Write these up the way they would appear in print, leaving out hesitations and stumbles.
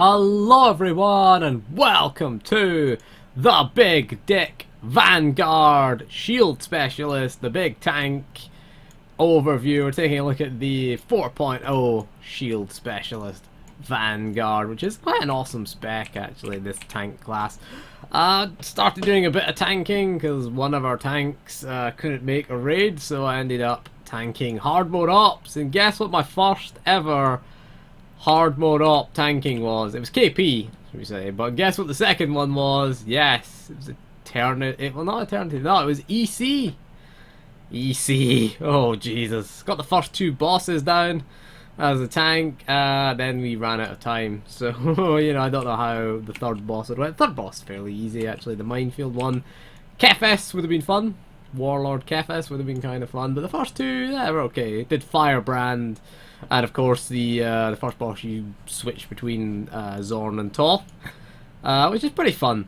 Hello everyone and welcome to the Big Dick Vanguard Shield Specialist, the big tank overview. We're taking a look at the 4.0 Shield Specialist Vanguard, which is quite an awesome spec actually, this tank class. Started doing a bit of tanking because one of our tanks couldn't make a raid, so I ended up tanking hard mode ops, and guess what my first ever hard mode op tanking was? It was KP, should we say, but guess what the second one was? Yes, it was Eternity. Well, not Eternity, no, it was EC. EC. Oh, Jesus. Got the first two bosses down as a tank, then we ran out of time. So, you know, I don't know how the third boss would went. Third boss is fairly easy, actually. The minefield one. Kefes would have been fun. Warlord Kefes would have been kind of fun, but the first two, yeah, were okay. It did Firebrand. And of course, the first boss you switch between Zorn and Toth, which is pretty fun.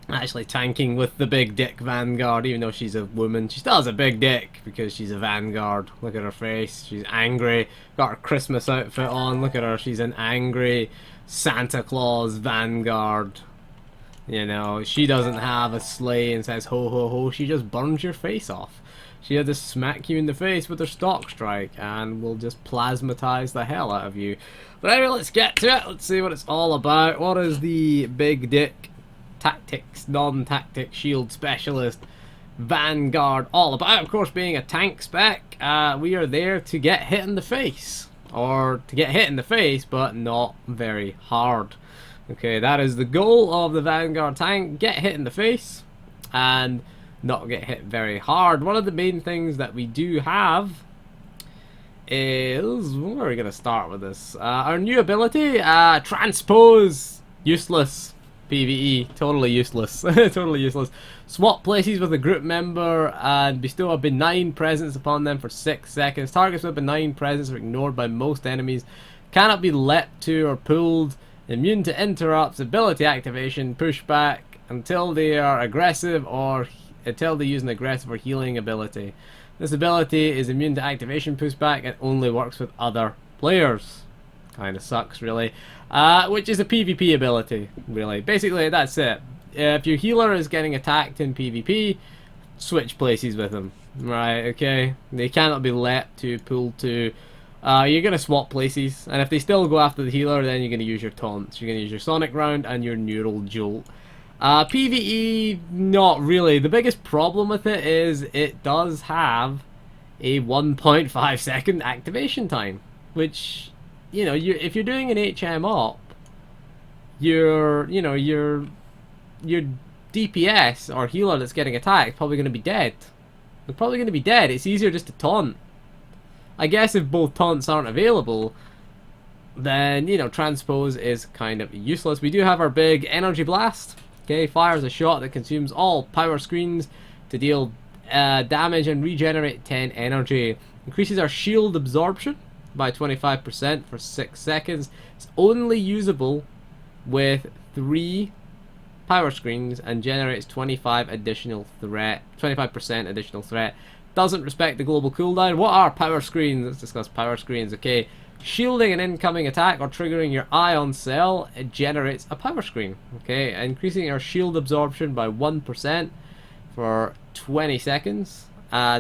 Actually, tanking with the big dick Vanguard, even though she's a woman, she still has a big dick because she's a Vanguard. Look at her face, she's angry. Got her Christmas outfit on. Look at her, she's an angry Santa Claus Vanguard. You know, she doesn't have a sleigh and says ho ho ho. She just burns your face off. She had to smack you in the face with her stock strike and will just plasmatize the hell out of you. But anyway, let's get to it. Let's see what it's all about. What is the Big Dick Tactics, non-tactic shield specialist Vanguard all about? Of course, being a tank spec, we are there to get hit in the face. Or to get hit in the face, but not very hard. Okay, that is the goal of the Vanguard tank. Get hit in the face and not get hit very hard. One of the main things that we do have is, where are we going to start with this? Our new ability, Transpose. Useless. PvE, totally useless. Totally useless. Swap places with a group member and bestow a benign presence upon them for 6 seconds. Targets with benign presence are ignored by most enemies. Cannot be leapt to or pulled. Immune to interrupts. Ability activation. Pushback until they are aggressive or until they use an aggressive or healing ability. This ability is immune to activation pushback and only works with other players. Kinda sucks, really. Which is a PvP ability, really. Basically, that's it. If your healer is getting attacked in PvP, switch places with them. Right, okay? They cannot be let to, pulled to. You're going to swap places, and if they still go after the healer, then you're going to use your taunts. You're going to use your Sonic Round and your Neural Jolt. PvE, not really. The biggest problem with it is it does have a 1.5 second activation time, which, you know, if you're doing an HM op, your DPS or healer that's getting attacked is probably going to be dead. They're probably going to be dead. It's easier just to taunt. I guess if both taunts aren't available, then, you know, Transpose is kind of useless. We do have our big Energy Blast. Okay, fires a shot that consumes all power screens to deal damage and regenerate 10 energy. Increases our shield absorption by 25% for 6 seconds. It's only usable with 3 power screens and generates 25% additional threat. Doesn't respect the global cooldown. What are power screens? Let's discuss power screens. Okay. Shielding an incoming attack or triggering your ion cell, it generates a power screen. Okay, increasing our shield absorption by 1% for 20 seconds.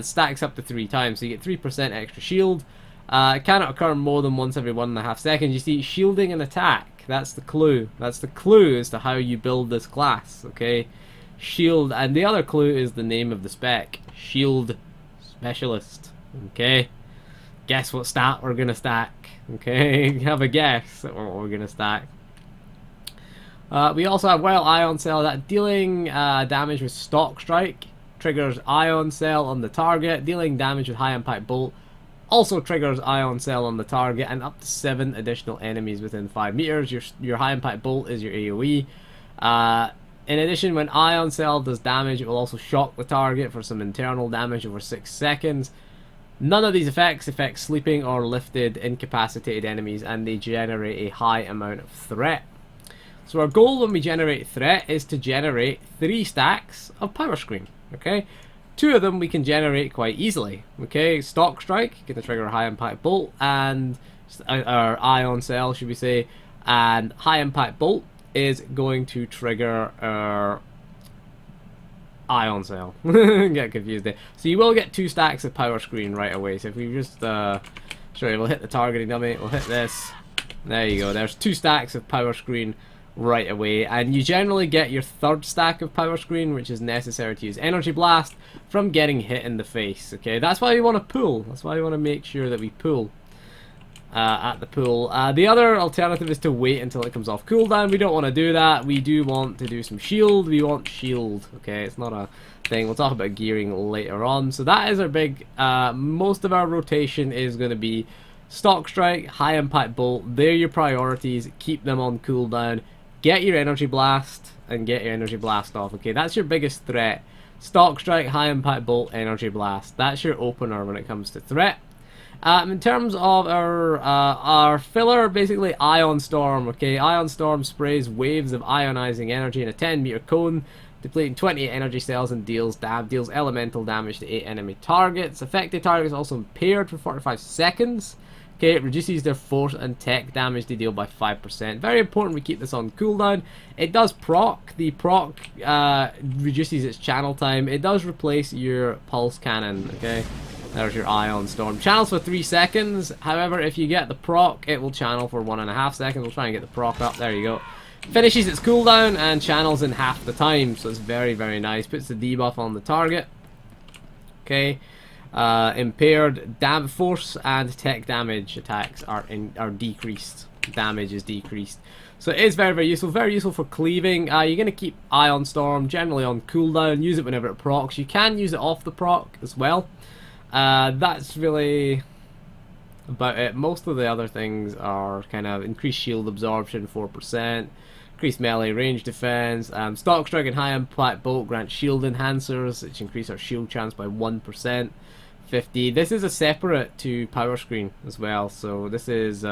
Stacks up to 3 times, so you get 3% extra shield. It cannot occur more than once every 1.5 seconds. You see, shielding an attack, that's the clue. That's the clue as to how you build this class. Okay, shield, and the other clue is the name of the spec, Shield Specialist. Okay. Guess what stat we're gonna stack. Okay, have a guess at what we're gonna stack. We also have Wild Ion Cell, that dealing damage with Stock Strike triggers Ion Cell on the target. Dealing damage with High Impact Bolt also triggers Ion Cell on the target, and up to 7 additional enemies within 5 meters. Your High Impact Bolt is your AoE. In addition, when Ion Cell does damage, it will also shock the target for some internal damage over 6 seconds. None of these effects affect sleeping or lifted incapacitated enemies, and they generate a high amount of threat. So our goal when we generate threat is to generate 3 stacks of power screen. Okay, 2 of them we can generate quite easily. Okay, Stock Strike, get to trigger a High Impact Bolt, and our Ion Cell, should we say, And high impact bolt is going to trigger our ion cell. Get confused there. So you will get 2 stacks of power screen right away. So if we just sorry, we'll hit the targeting dummy, we'll hit this. There you go, there's 2 stacks of power screen right away, and you generally get your 3rd stack of power screen, which is necessary to use energy blast, from getting hit in the face. Okay, that's why we want to pull. That's why we want to make sure that we pull at the pool. The other alternative is to wait until it comes off cooldown. We don't want to do that. We do want to do some shield. We want shield. Okay, it's not a thing. We'll talk about gearing later on. So that is our big, most of our rotation is going to be stock strike, high impact bolt. They're your priorities. Keep them on cooldown. Get your energy blast and get your energy blast off. Okay, that's your biggest threat. Stock strike, high impact bolt, energy blast. That's your opener when it comes to threat. In terms of our filler, basically Ion Storm. Okay, Ion Storm sprays waves of ionizing energy in a 10-meter cone, depleting 28 energy cells and deals elemental damage to 8 enemy targets. Affected targets also impaired for 45 seconds. Okay, it reduces their force and tech damage they deal by 5%. Very important we keep this on cooldown. It does proc. The proc reduces its channel time. It does replace your pulse cannon. Okay, there's your Ion Storm. Channels for 3 seconds. However, if you get the proc, it will channel for 1.5 seconds. We'll try and get the proc up. There you go. Finishes its cooldown and channels in half the time. So it's very, very nice. Puts the debuff on the target. Okay. Impaired force and tech damage attacks are decreased. Damage is decreased. So it is very, very useful. Very useful for cleaving. You're going to keep Ion Storm generally on cooldown. Use it whenever it procs. You can use it off the proc as well. That's really about it. Most of the other things are kind of increased shield absorption 4%, increased melee range defense, stock strike and high impact bolt grant shield enhancers, which increase our shield chance by 1%, 50. This is a separate to power screen as well, so this is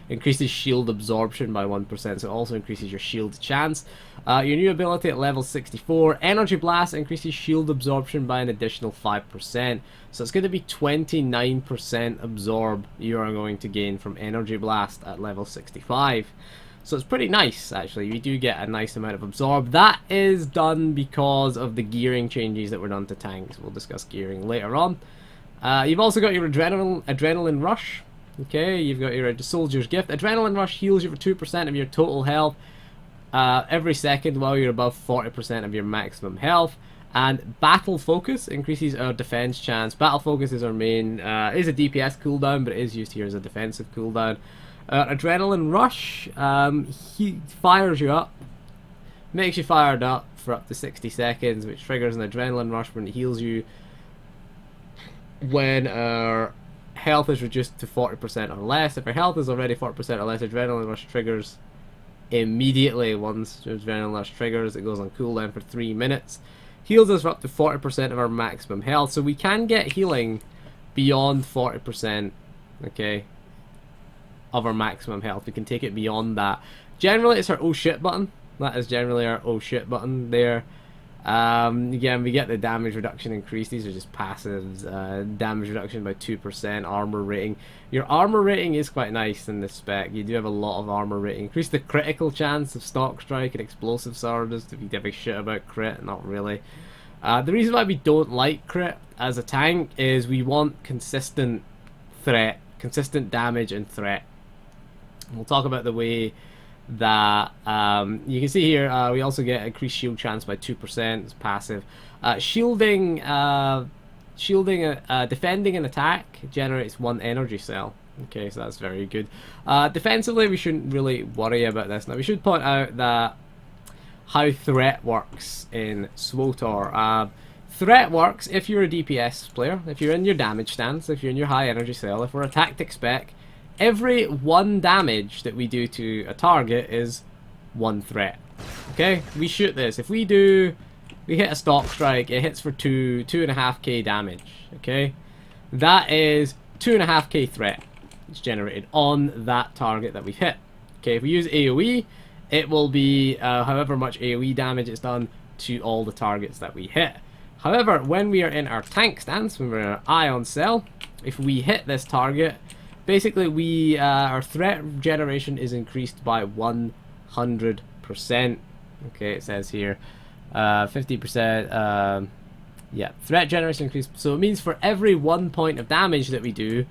increases shield absorption by 1%, so it also increases your shield chance. Your new ability at level 64, Energy Blast, increases shield absorption by an additional 5%. So it's going to be 29% absorb you are going to gain from Energy Blast at level 65. So it's pretty nice, actually. You do get a nice amount of absorb. That is done because of the gearing changes that were done to tanks. We'll discuss gearing later on. You've also got your Adrenaline Rush. Okay, you've got your Soldier's Gift. Adrenaline Rush heals you for 2% of your total health every second while you're above 40% of your maximum health. And Battle Focus increases our defense chance. Battle Focus is our main, is a DPS cooldown, but it is used here as a defensive cooldown. Adrenaline Rush, he fires you up, makes you fired up for up to 60 seconds, which triggers an Adrenaline Rush when it heals you when our health is reduced to 40% or less. If our health is already 40% or less, Adrenaline Rush triggers immediately. Once Adrenaline Rush triggers, it goes on cooldown for 3 minutes. Heals us for up to 40% of our maximum health, so we can get healing beyond 40%, okay, of our maximum health. We can take it beyond that. Generally, it's our oh shit button. That is generally our oh shit button there. Again, we get the damage reduction increase. These are just passives. Damage reduction by 2%. Armor rating. Your armor rating is quite nice in this spec. You do have a lot of armor rating. Increase the critical chance of stock strike and explosive swords. If you give a shit about crit, not really. The reason why we don't like crit as a tank is we want consistent threat, consistent damage and threat. We'll talk about the way that you can see here. We also get increased shield chance by 2%. It's passive. Shielding, defending an attack generates 1 energy cell. Okay, so that's very good. Defensively, we shouldn't really worry about this. Now, we should point out that how threat works in SWTOR. Threat works if you're a DPS player, if you're in your damage stance, if you're in your high energy cell, if we're a tactic spec. Every 1 damage that we do to a target is 1 threat. Okay, we shoot this. If we hit a stock strike, it hits for 2.5k damage. Okay, that is 2.5k threat. It's generated on that target that we've hit. Okay, if we use AoE, it will be however much AoE damage it's done to all the targets that we hit. However, when we are in our tank stance, when we're in our ion cell, if we hit this target, basically we our threat generation is increased by 100%. Okay, it says here 50%. Yeah, threat generation increased. So it means for every 1 point of damage that we do,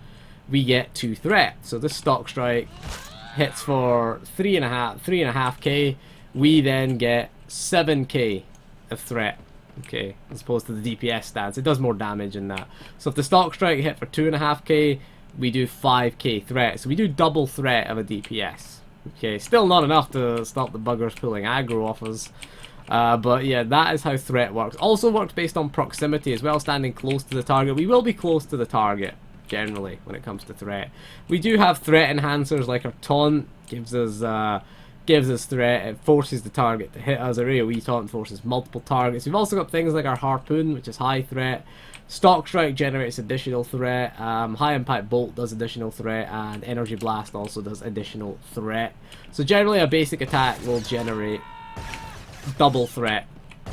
we get 2 threat. So this stock strike hits for 3.5k. We then get 7k of threat. Okay, as opposed to the DPS stance, it does more damage than that. So if the stock strike hit for 2.5k, we do 5k threat. So we do double threat of a DPS. Okay, still not enough to stop the buggers pulling aggro off us. But yeah, that is how threat works. Also works based on proximity as well, standing close to the target. We will be close to the target, generally, when it comes to threat. We do have threat enhancers, like our taunt gives us threat. It forces the target to hit us. Our AoE taunt forces multiple targets. We've also got things like our harpoon, which is high threat. Stock strike generates additional threat. High impact bolt does additional threat, and energy blast also does additional threat. So generally, a basic attack will generate double threat.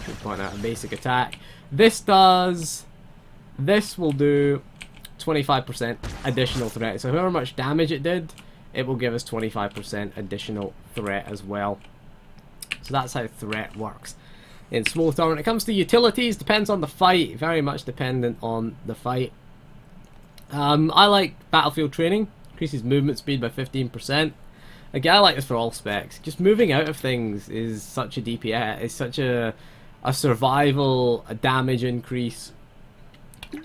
Should point out a basic attack. This will do 25% additional threat. So however much damage it did, it will give us 25% additional threat as well. So that's how threat works in Smolder. When it comes to utilities, depends on the fight. Very much dependent on the fight. I like battlefield training. Increases movement speed by 15%. Again, I like this for all specs. Just moving out of things is such a DPS. It's such a survival, a damage increase. You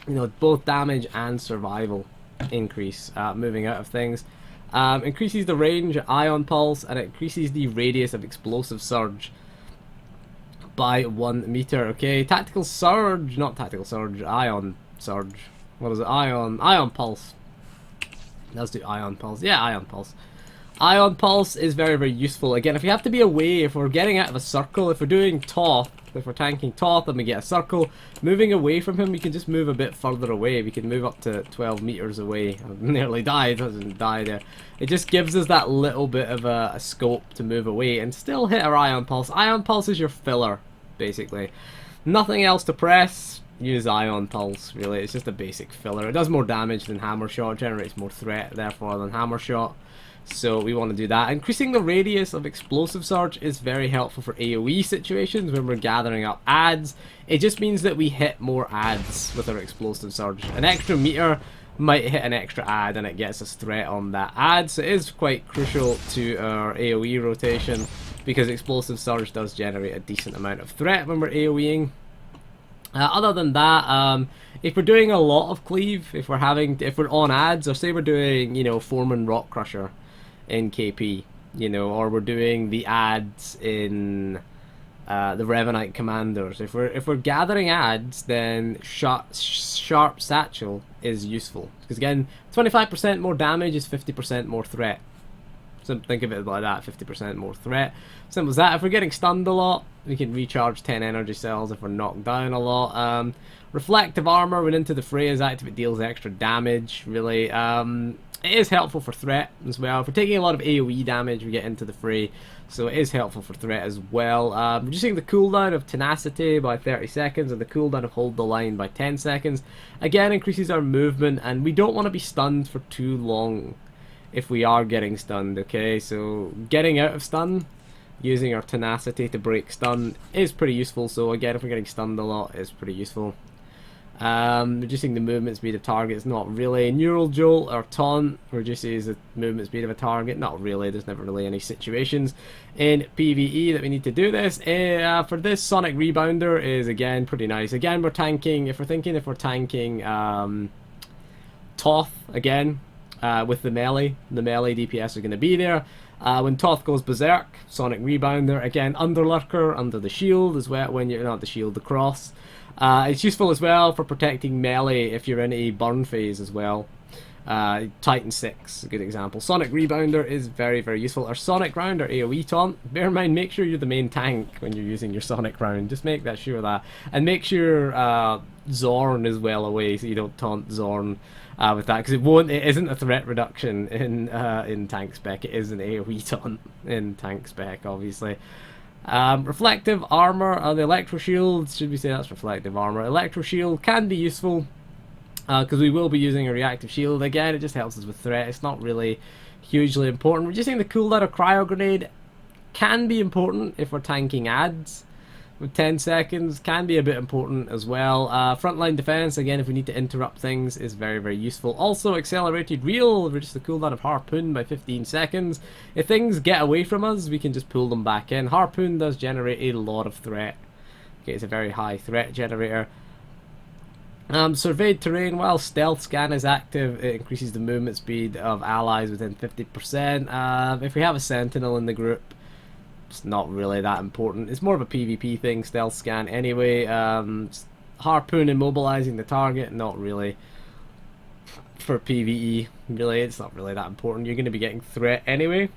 know, both damage and survival increase moving out of things. Increases the range of ion pulse, and it increases the radius of explosive surge by 1 meter. Okay, tactical surge, not tactical surge, ion surge. What is it? Ion pulse. Let's do ion pulse. Yeah, ion pulse. Ion pulse is very, very useful. Again, if we have to be away, if we're getting out of a circle, if we're doing Toth, if we're tanking Toth and we get a circle, moving away from him, we can just move a bit further away. We can move up to 12 meters away. I nearly died, doesn't die there. It just gives us that little bit of a scope to move away and still hit our ion pulse. Ion pulse is your filler, basically. Nothing else to press. Use ion pulse, really. It's just a basic filler. It does more damage than hammer shot, generates more threat, therefore, than hammer shot. So we want to do that. Increasing the radius of explosive surge is very helpful for AoE situations when we're gathering up adds. It just means that we hit more adds with our explosive surge. An extra meter might hit an extra add and it gets us threat on that add. So it is quite crucial to our AoE rotation because explosive surge does generate a decent amount of threat when we're AoEing. Other than that, if we're doing a lot of cleave, if we're on adds, or say we're doing, you know, Foreman Rock Crusher in KP, you know, or we're doing the adds in the Revenite Commanders. If we're gathering adds, then sharp satchel is useful because again, 25% more damage is 50% more threat. So think of it like that, 50% more threat. Simple as that. If we're getting stunned a lot, we can recharge 10 energy cells if we're knocked down a lot. Reflective armor when into the fray is active, it deals extra damage, really. It is helpful for threat as well. If we're taking a lot of AoE damage, we get into the fray, so it is helpful for threat as well. Reducing the cooldown of tenacity by 30 seconds and the cooldown of hold the line by 10 seconds. Again, increases our movement, and we don't want to be stunned for too long if we are getting stunned, okay? So getting out of stun, using our tenacity to break stun is pretty useful. So again, if we're getting stunned a lot, it's pretty useful. Reducing the movement speed of targets, not really. Neural Jolt or Taunt reduces the movement speed of a target, not really. There's never really any situations in PvE that we need to do this. For this, Sonic Rebounder is again pretty nice. Again, we're tanking, if we're tanking Toth again, with the melee DPS are going to be there. When Toth goes berserk, Sonic Rebounder, again, Underlurker under the shield as well, when you're not the shield, the cross. It's useful as well for protecting melee if you're in a burn phase as well. Titan 6, a good example. Sonic Rebounder is very, very useful. Or Sonic Round or AoE taunt. Bear in mind, make sure you're the main tank when you're using your Sonic Round. Just make that sure that. And make sure Zorn is well away so you don't taunt Zorn with that. Because it isn't a threat reduction in tank spec. It is an AoE taunt in tank spec, obviously. Reflective armor, the electro shield, should we say that's reflective armor? Electro shield can be useful because we will be using a reactive shield. Again, it just helps us with threat. It's not really hugely important. Reducing the cooldown of cryo grenade can be important if we're tanking ads. With 10 seconds can be a bit important as well. Frontline defense, again, if we need to interrupt things, is very, very useful. Also, accelerated reel, reduce the cooldown of harpoon by 15 seconds. If things get away from us, we can just pull them back in. Harpoon does generate a lot of threat. Okay, it's a very high threat generator. Surveyed terrain, while stealth scan is active, it increases the movement speed of allies within 50%. If we have a sentinel in the group, it's not really that important. It's more of a PvP thing, stealth scan anyway. Harpoon immobilizing the target, not really for PvE. Really, it's not really that important. You're going to be getting threat anyway.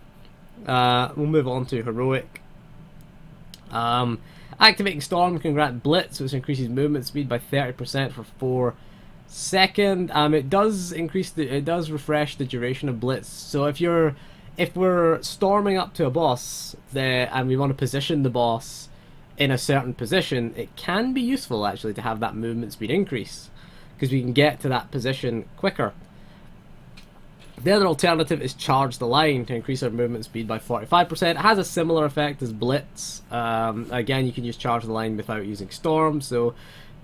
We'll move on to heroic. Activating Storm can grant Blitz, which increases movement speed by 30% for 4 seconds. It does refresh the duration of Blitz. So if we're storming up to a boss and we want to position the boss in a certain position, it can be useful actually to have that movement speed increase, because we can get to that position quicker. The other alternative is Charge the Line to increase our movement speed by 45%. It has a similar effect as Blitz. Again, you can use Charge the Line without using Storm, so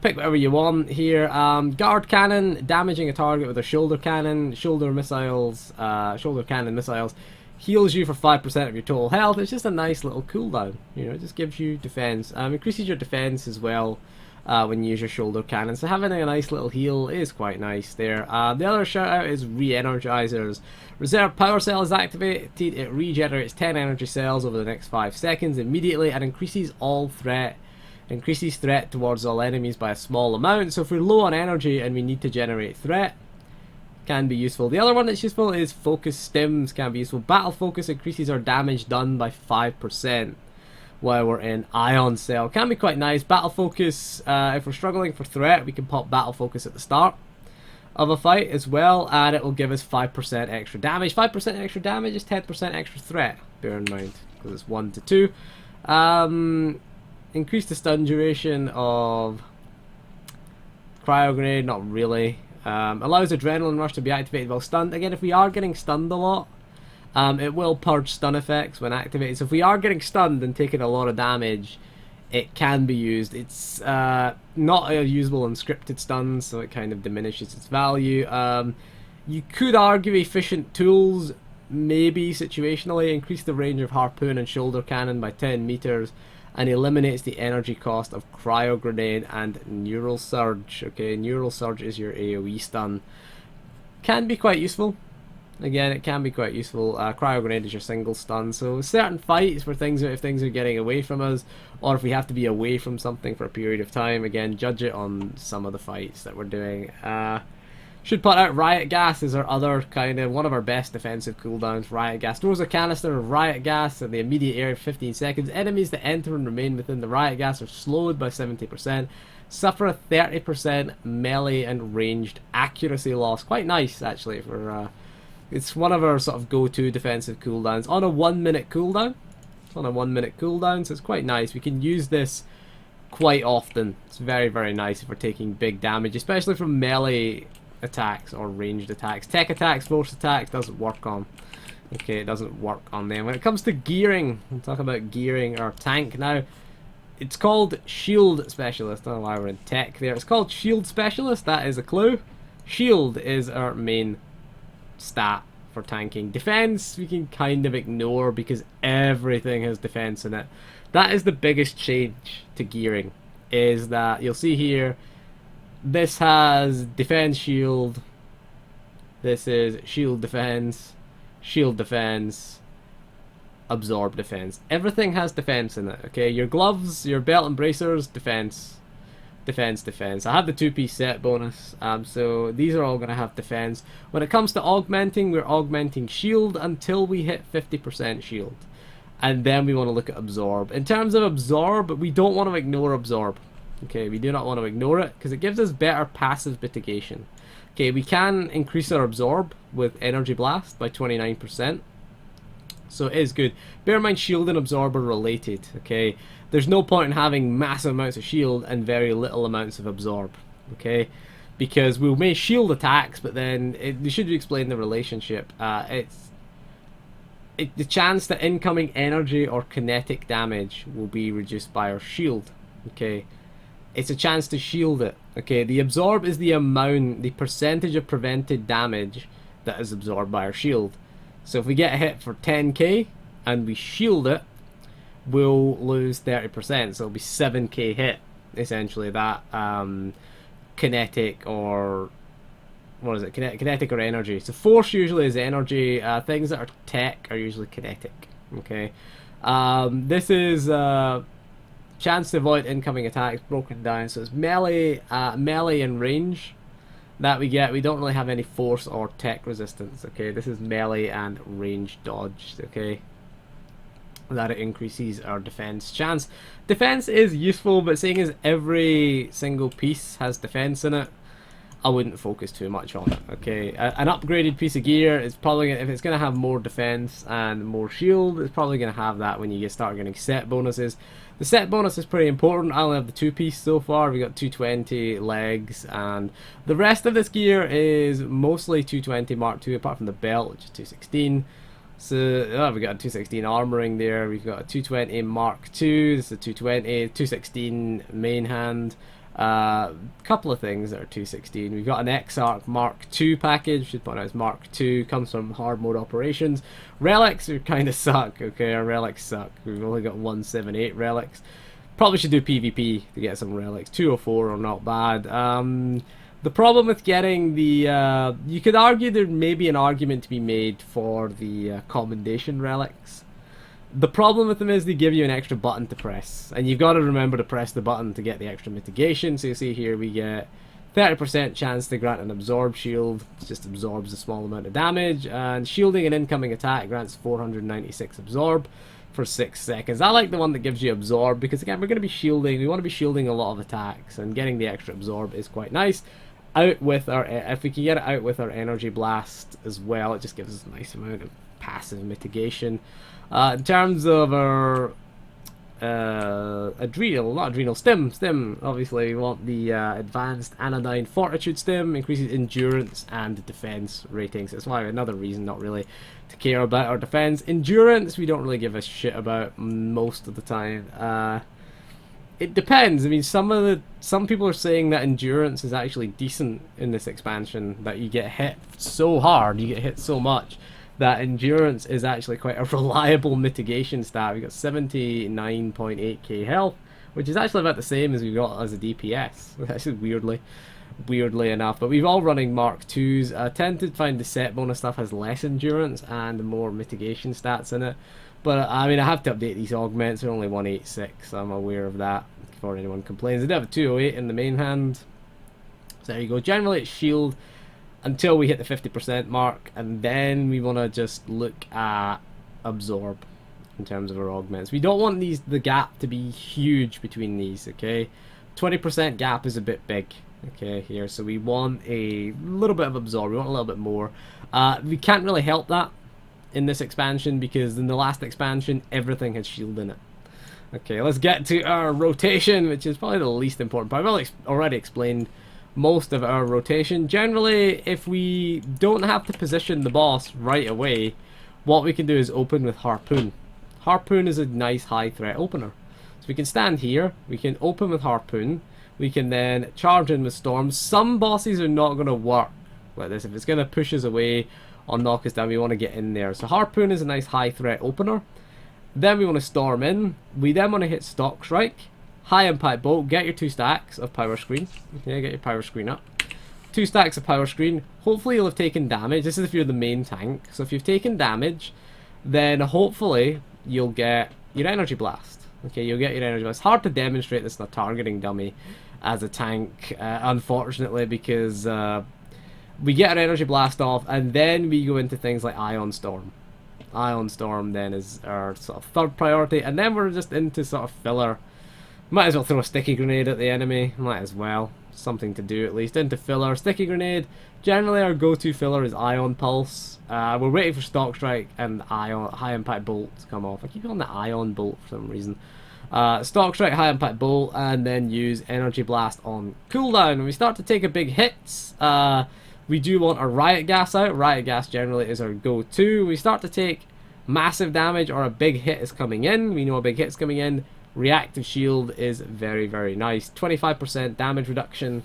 pick whatever you want here. Guard Cannon, damaging a target with a shoulder cannon. Shoulder cannon missiles heals you for 5% of your total health. It's just a nice little cooldown. You know, it just gives you defense. Increases your defense as well when you use your shoulder cannon. So having a nice little heal is quite nice there. The other shout out is Re-Energizers. Reserve Power Cell is activated. It regenerates 10 energy cells over the next 5 seconds immediately and increases all threat. Increases threat towards all enemies by a small amount. So if we're low on energy and we need to generate threat, can be useful. The other one that's useful is Focus Stims, can be useful. Battle Focus increases our damage done by 5% while we're in Ion Cell. Can be quite nice. Battle Focus, if we're struggling for threat, we can pop Battle Focus at the start of a fight as well, and it will give us 5% extra damage. 5% extra damage is 10% extra threat, bear in mind, because it's 1 to 2. Increase the stun duration of Cryo Grenade, not really. Allows Adrenaline Rush to be activated while stunned. Again, if we are getting stunned a lot, it will purge stun effects when activated. So if we are getting stunned and taking a lot of damage, it can be used. It's not usable in scripted stuns, so it kind of diminishes its value. You could argue efficient tools, maybe situationally, increase the range of Harpoon and Shoulder Cannon by 10 meters, and eliminates the energy cost of Cryo Grenade and Neural Surge. Okay, Neural Surge is your AoE stun. Can be quite useful. Again, it can be quite useful. Cryo Grenade is your single stun. So certain fights where if things are getting away from us, or if we have to be away from something for a period of time, again, judge it on some of the fights that we're doing. Should point out Riot Gas is our other kind of one of our best defensive cooldowns. Riot Gas throws a canister of Riot Gas in the immediate area for 15 seconds. Enemies that enter and remain within the Riot Gas are slowed by 70%. Suffer a 30% melee and ranged accuracy loss. Quite nice actually for it's one of our sort of go-to defensive cooldowns on a 1 minute cooldown. It's on a 1 minute cooldown, so it's quite nice. We can use this quite often. It's very, very nice if we're taking big damage, especially from melee attacks or ranged attacks. Tech attacks, force attacks doesn't work on. Okay, it doesn't work on them. When it comes to gearing, we'll talk about gearing our tank now. It's called Shield Specialist. I don't know why we're in tech there. It's called Shield Specialist. That is a clue. Shield is our main stat for tanking. Defense we can kind of ignore because everything has defense in it. That is the biggest change to gearing, is that you'll see here this has defense shield, this is shield defense, absorb defense. Everything has defense in it. Okay, your gloves, your belt and bracers, defense. I have the 2-piece set bonus, so these are all going to have defense. When it comes to augmenting, we're augmenting shield until we hit 50% shield, and then we want to look at absorb. In terms of absorb, we don't want to ignore absorb. Okay, we do not want to ignore it because it gives us better passive mitigation. Okay, we can increase our absorb with energy blast by 29%. So it is good. Bear in mind, shield and absorb are related. Okay, there's no point in having massive amounts of shield and very little amounts of absorb. Okay, because we may shield attacks, but then they should explain the relationship. The chance that incoming energy or kinetic damage will be reduced by our shield. Okay, it's a chance to shield it. Okay, the absorb is the percentage of prevented damage that is absorbed by our shield. So if we get a hit for 10k and we shield it, we'll lose 30%. So it'll be 7k hit, essentially. That kinetic or what is it? Kinetic or energy. So force usually is energy. Things that are tech are usually kinetic. Okay, this is chance to avoid incoming attacks broken down. So it's melee, melee and range that we get. We don't really have any force or tech resistance. Okay, this is melee and range dodge. Okay, that it increases our defense chance. Defense is useful, but seeing as every single piece has defense in it, I wouldn't focus too much on it. Okay, an upgraded piece of gear is probably gonna, if it's going to have more defense and more shield, it's probably going to have that when you start getting set bonuses. The set bonus is pretty important. I only have the 2-piece so far. We got 220 legs, and the rest of this gear is mostly 220 Mark II, apart from the belt, which is 216. So we got a 216 armoring there. We've got a 220 Mark II. This is a 220, 216 main hand. Couple of things that are 216. We've got an X-Arc Mark II package. Should point out it's Mark II. Comes from hard mode operations. Relics are kind of suck. Okay, our relics suck. We've only got 178 relics. Probably should do PvP to get some relics. 204 are not bad. The problem with getting the you could argue there may be an argument to be made for the commendation relics. The problem with them is they give you an extra button to press, and you've got to remember to press the button to get the extra mitigation. So you see here we get 30% chance to grant an absorb shield. It just absorbs a small amount of damage, and shielding an incoming attack grants 496 absorb for 6 seconds. I like the one that gives you absorb because again we're going to be shielding. We want to be shielding a lot of attacks, and getting the extra absorb is quite nice. Out with our, if we can get it out with our energy blast as well, it just gives us a nice amount of passive mitigation. In terms of our stim, obviously we want the advanced anodyne fortitude stim, increases endurance and defense ratings. That's why another reason not really to care about our defense. Endurance we don't really give a shit about most of the time. It depends. I mean, some people are saying that endurance is actually decent in this expansion, that you get hit so hard, you get hit so much, that endurance is actually quite a reliable mitigation stat. We got 79.8k health, which is actually about the same as we got as a DPS. Actually, weirdly enough. But we've all running Mark IIs. I tend to find the set bonus stuff has less endurance and more mitigation stats in it. But I mean, I have to update these augments. They're only 186. So I'm aware of that before anyone complains. They do have a 208 in the main hand. So there you go. Generally, it's shield until we hit the 50% mark, and then we want to just look at absorb in terms of our augments. We don't want the gap to be huge between these. Okay, 20% gap is a bit big. Okay, here, so we want a little bit of absorb. We want a little bit more. We can't really help that in this expansion because in the last expansion everything had shield in it. Okay, let's get to our rotation, which is probably the least important part. I've already explained most of our rotation. Generally, if we don't have to position the boss right away, what we can do is open with Harpoon. Harpoon is a nice high threat opener. So we can stand here, we can open with Harpoon, we can then charge in with Storm. Some bosses are not going to work like this. If it's going to push us away or knock us down, we want to get in there. So Harpoon is a nice high threat opener. Then we want to storm in. We then want to hit Stock Strike, High Impact Bolt, get your 2 stacks of Power Screen. Okay, get your Power Screen up. 2 stacks of Power Screen. Hopefully you'll have taken damage. This is if you're the main tank. So if you've taken damage, then hopefully you'll get your Energy Blast. Okay, you'll get your Energy Blast. It's hard to demonstrate this in a targeting dummy as a tank, unfortunately, because we get our Energy Blast off, and then we go into things like Ion Storm. Ion Storm then is our sort of third priority, and then we're just into sort of filler. Might as well throw a Sticky Grenade at the enemy. Might as well. Something to do at least. Into filler. Sticky Grenade. Generally our go-to filler is Ion Pulse. We're waiting for Stock Strike and Ion High Impact Bolt to come off. I keep calling the Ion Bolt for some reason. Stock Strike, High Impact Bolt, and then use Energy Blast on cooldown. When we start to take a big hits, we do want our Riot Gas out. Riot Gas generally is our go-to. We start to take massive damage or a big hit is coming in. We know a big hit's coming in. Reactive Shield is very, very nice. 25% damage reduction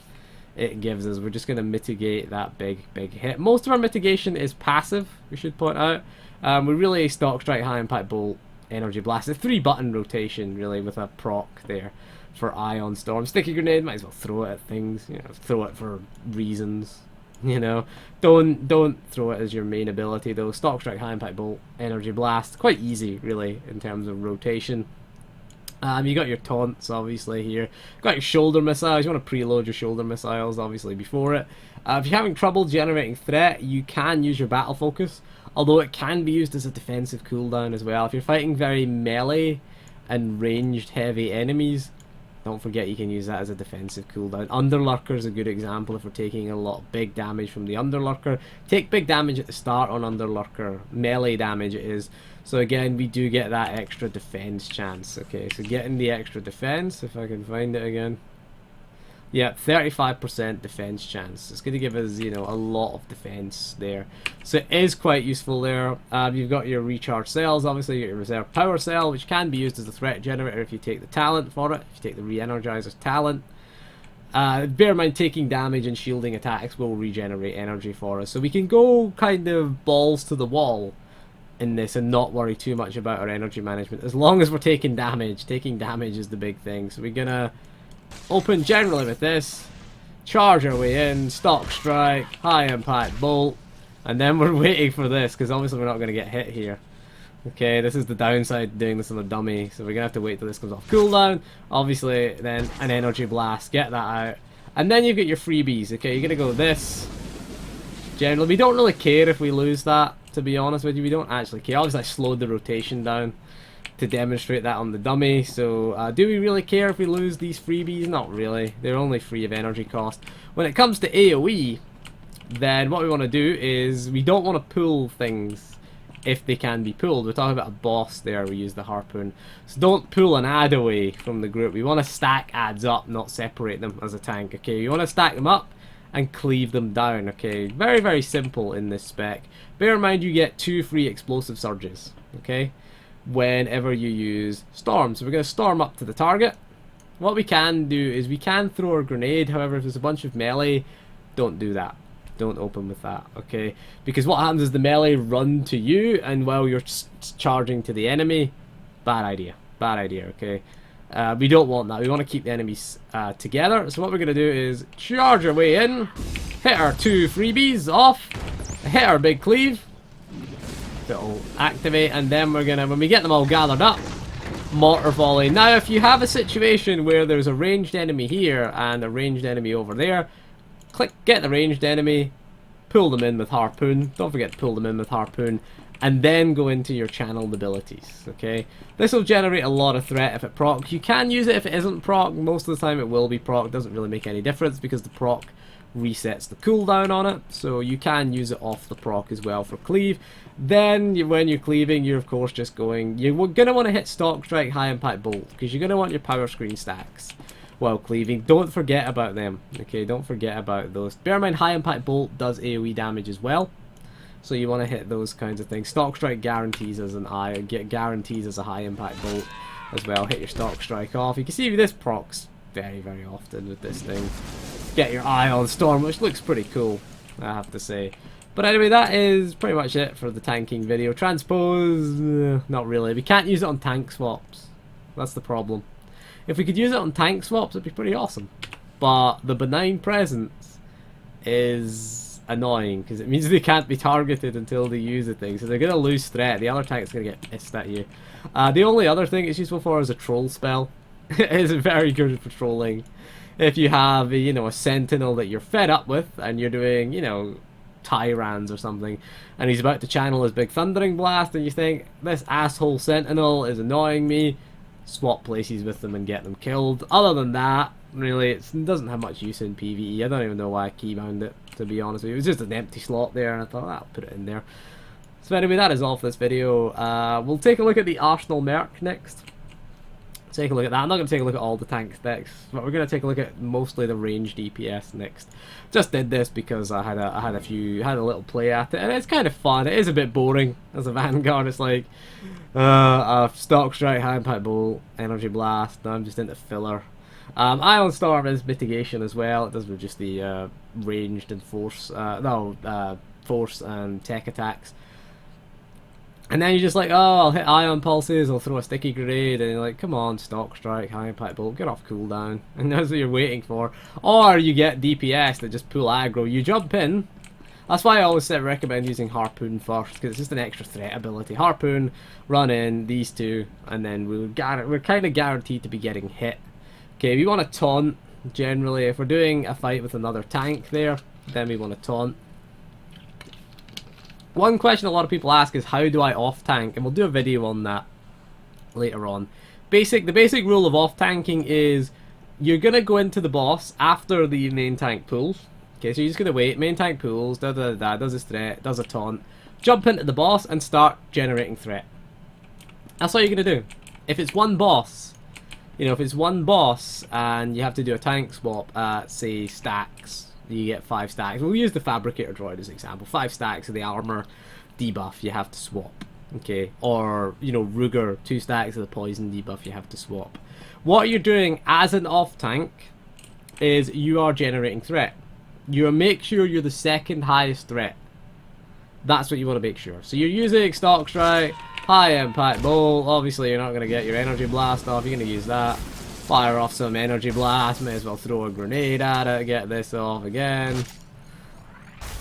it gives us. We're just going to mitigate that big hit. Most of our mitigation is passive, we should point out. We really Stock Strike, High Impact Bolt, Energy Blast. A 3-button rotation, really, with a proc there for Ion Storm. Sticky Grenade, might as well throw it at things. You know, throw it for reasons. You know, don't throw it as your main ability though. Stock Strike, High Impact Bolt, Energy Blast. Quite easy, really, in terms of rotation. You got your taunts, obviously, here. Got your shoulder missiles. You want to preload your shoulder missiles, obviously, before it. If you're having trouble generating threat, you can use your battle focus, although it can be used as a defensive cooldown as well. If you're fighting very melee and ranged heavy enemies, don't forget you can use that as a defensive cooldown. Underlurker is a good example if we're taking a lot of big damage from the Underlurker. Take big damage at the start on Underlurker. Melee damage it is. So again, we do get that extra defense chance. Okay, so getting the extra defense, if I can find it again. Yeah, 35% defense chance. It's going to give us, you know, a lot of defense there. So it is quite useful there. You've got your recharge cells, obviously, you got your reserve power cell, which can be used as a threat generator if you take the talent for it, if you take the re-energizer's talent. Bear in mind, taking damage and shielding attacks will regenerate energy for us. So we can go kind of balls to the wall in this and not worry too much about our energy management. As long as we're taking damage. Taking damage is the big thing. So we're going to open generally with this, charge our way in, Stock Strike, High Impact Bolt, and then we're waiting for this because obviously we're not going to get hit here. Okay, this is the downside doing this on a dummy, so we're going to have to wait till this comes off cooldown. Obviously then an Energy Blast, get that out, and then you've got your freebies. Okay, you're going to go this. Generally, we don't really care if we lose that, to be honest with you. We don't actually care. Obviously I slowed the rotation down to demonstrate that on the dummy, so do we really care if we lose these freebies? Not really. They're only free of energy cost. When it comes to AoE, then what we want to do is we don't want to pull things if they can be pulled. We're talking about a boss there, we use the harpoon. So don't pull an ad away from the group. We want to stack ads up, not separate them as a tank. Okay, you want to stack them up and cleave them down. Okay, very, very simple in this spec. Bear in mind you get 2 free explosive surges. Okay, whenever you use storm. So we're going to storm up to the target. What we can do is we can throw a grenade. However, if there's a bunch of melee, don't do that. Don't open with that, okay? Because what happens is the melee run to you, and while you're charging to the enemy, bad idea, okay? We don't want that. We want to keep the enemies together. So what we're going to do is charge our way in, hit our 2 freebies off, hit our big cleave, it'll activate, and then we're gonna, when we get them all gathered up, mortar volley. Now if you have a situation where there's a ranged enemy here and a ranged enemy over there, click get the ranged enemy, pull them in with harpoon. Don't forget to pull them in with harpoon, and then go into your channeled abilities. Okay, this will generate a lot of threat if it procs. You can use it if it isn't proc. Most of the time it will be proc. Doesn't really make any difference because the proc resets the cooldown on it, so you can use it off the proc as well for cleave. Then when you're cleaving, you're of course just going, you're going to want to hit Stock Strike, High Impact Bolt, because you're going to want your power screen stacks while cleaving. Don't forget about them. Okay, don't forget about those. Bear in mind, High Impact Bolt does AoE damage as well, so you want to hit those kinds of things. Stock Strike guarantees as an guarantees as a High Impact Bolt as well. Hit your Stock Strike off. You can see this procs very, very often with this thing. Get your Ion Storm, which looks pretty cool, I have to say. But anyway, that is pretty much it for the tanking video. Transpose, not really. We can't use it on tank swaps. That's the problem. If we could use it on tank swaps, it'd be pretty awesome. But the benign presence is annoying, because it means they can't be targeted until they use the thing. So they're going to lose threat. The other tank's going to get pissed at you. The only other thing it's useful for is a troll spell. It is very good at patrolling. If you have, you know, a sentinel that you're fed up with, and you're doing, you know, Tyrans or something, and he's about to channel his big thundering blast, and you think, this asshole sentinel is annoying me, swap places with them and get them killed. Other than that, really, it doesn't have much use in PvE. I don't even know why I keybound it, to be honest with you. It was just an empty slot there, and I thought, I'll put it in there. So anyway, that is all for this video. We'll take a look at the Arsenal Merc next. Take a look at that. I'm not going to take a look at all the tanks next, but we're going to take a look at mostly the ranged DPS next. Just did this because I had a little play at it, and it's kind of fun. It is a bit boring as a Vanguard. It's like a stock strike, high impact bolt, energy blast. Now I'm just into filler. Ion Storm is mitigation as well. It does reduce the ranged and force, force and tech attacks. And then you're just like, oh, I'll hit ion pulses, I'll throw a sticky grenade, and you're like, come on, stock strike, high impact bolt, get off cooldown. And that's what you're waiting for. Or you get DPS that just pull aggro. You jump in. That's why I always recommend using Harpoon first, because it's just an extra threat ability. Harpoon, run in, these two, and then we're kind of guaranteed to be getting hit. Okay, we want to taunt, generally. If we're doing a fight with another tank there, then we want to taunt. One question a lot of people ask is, how do I off-tank? And we'll do a video on that later on. The basic rule of off-tanking is you're going to go into the boss after the main tank pulls. Okay, so you're just going to wait. Main tank pulls, does his threat, does a taunt. Jump into the boss and start generating threat. That's all you're going to do. If it's one boss, if it's one boss and you have to do a tank swap at, say, stacks, you get 5 stacks. We'll use the Fabricator droid as an example. 5 stacks of the armor debuff you have to swap. Okay, or Ruger, 2 stacks of the poison debuff you have to swap. What you're doing as an off tank is you are generating threat. Make sure you're the second highest threat. That's what you want to make sure. So you're using stock strike, high impact bolt. Obviously you're not going to get your energy blast off. You're going to use that. Fire off some energy blast, may as well throw a grenade at it, get this off again.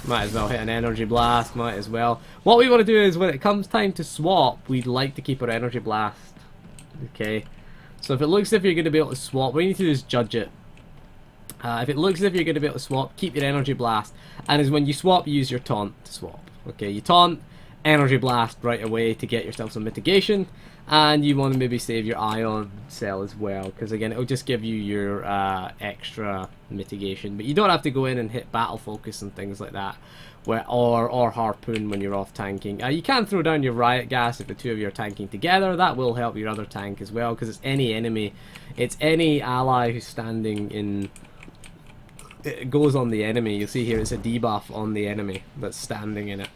Might as well hit an energy blast, might as well. What we want to do is when it comes time to swap, we'd like to keep our energy blast. Okay, so if it looks as if you're going to be able to swap, what you need to do is judge it. If it looks as if you're going to be able to swap, keep your energy blast. And as when you swap, use your taunt to swap. Okay, you taunt, energy blast right away to get yourself some mitigation. And you want to maybe save your ion cell as well, because again, it'll just give you your extra mitigation. But you don't have to go in and hit battle focus and things like that, or harpoon when you're off tanking. You can throw down your riot gas if the two of you are tanking together. That will help your other tank as well, because it's any enemy, it's any ally who's standing in. It goes on the enemy. You'll see here it's a debuff on the enemy that's standing in it.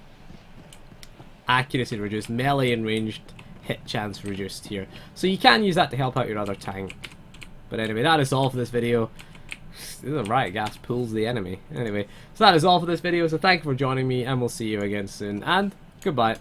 Accuracy reduced, melee and ranged hit chance reduced here. So you can use that to help out your other tank. But anyway, that is all for this video. The riot gas pulls the enemy. Anyway, so that is all for this video. So thank you for joining me, and we'll see you again soon. And goodbye.